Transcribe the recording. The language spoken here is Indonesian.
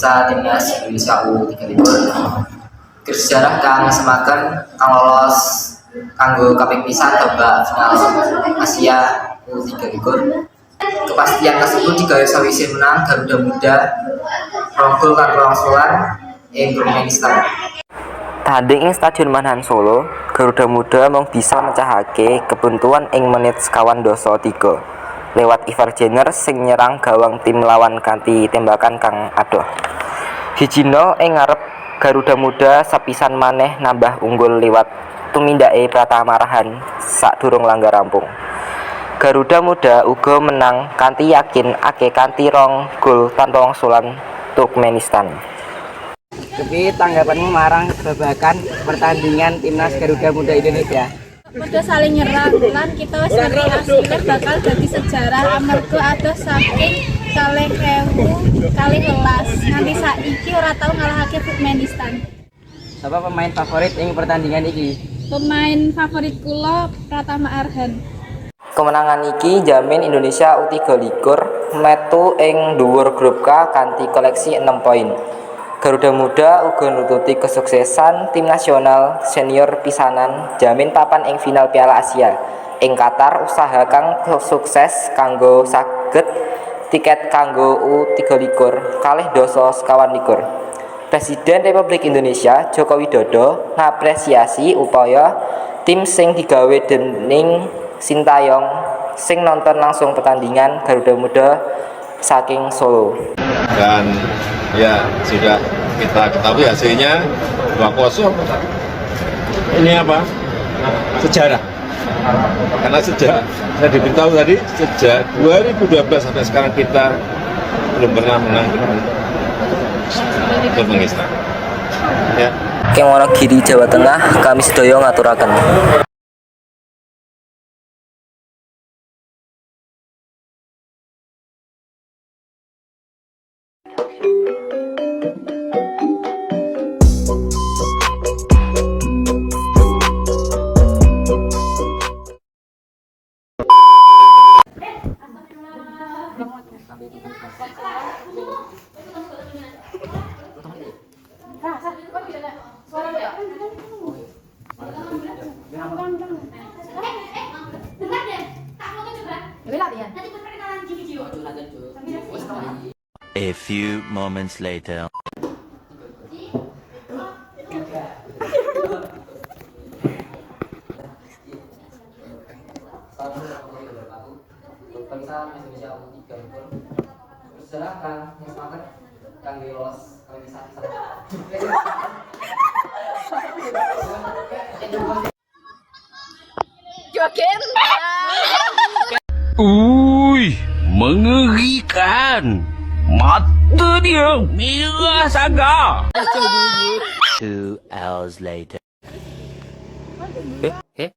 pemirsa timnas Indonesia U23 bersejarah kang semakan kang lolos kanggo kaping pisan babak final Asia U23. Kepastian tersebut digawe sawise menang Garuda Muda 2 gol kan 2-1 ing Turkmenistan. Tanding ing Stadion Manahan Solo, Garuda Muda mung bisa mecahake kebuntuan ing menit 53 lewat Ivar Jenner sing nyerang gawang tim lawan kanthi tembakan kang adoh. 1-0 ing ngarep Garuda Muda sepisan maneh nambah unggul liwat tumindake Pratama Rahan sadurung langgar rampung. Garuda Muda uga menang kanthi yakin ake kanthi 2 gol tanpa wangsulan Turkmenistan. Tapi tanggapanmu marang babakan pertandingan timnas Garuda Muda Indonesia? Udah saling nyerang lan kita wis ngerti asline bakal jadi sejarah amarga adoh saking 2000 kali welas nganti saiki ora tau ngalahake Turkmenistan. Siapa pemain favorit ing pertandingan iki? Pemain favorit kula Pratama Arhan. Kemenangan iki jamin Indonesia U23 metu ing dhuwur grup K kanthi koleksi 6 poin. Garuda Muda uga nututi kesuksesan tim nasional senior pisanan jamin papan ing final Piala Asia. Ing Qatar usaha kang sukses kanggo saged tiket kanggo U23 kalih dasa sekawan likur. Presiden Republik Indonesia Joko Widodo ngapresiasi upaya tim sing digawe dening Sintayong sing nonton langsung pertandingan Garuda Muda saking Solo. Dan ya sudah kita ketahui hasilnya 2-0. Ini apa? Sejarah. Karena sejak saya diberitahu tadi sejak 2012 sampai sekarang kita belum pernah menang Turkmenistan. Ya. Ing Wonogiri, Jawa Tengah, kami sedaya ngaturaken. A few moments later. Bersejarah kang semakan kang lolos kaping pisan. Joget. Mengerikan. Mata dia merah sangat. 2 hours later. Eh?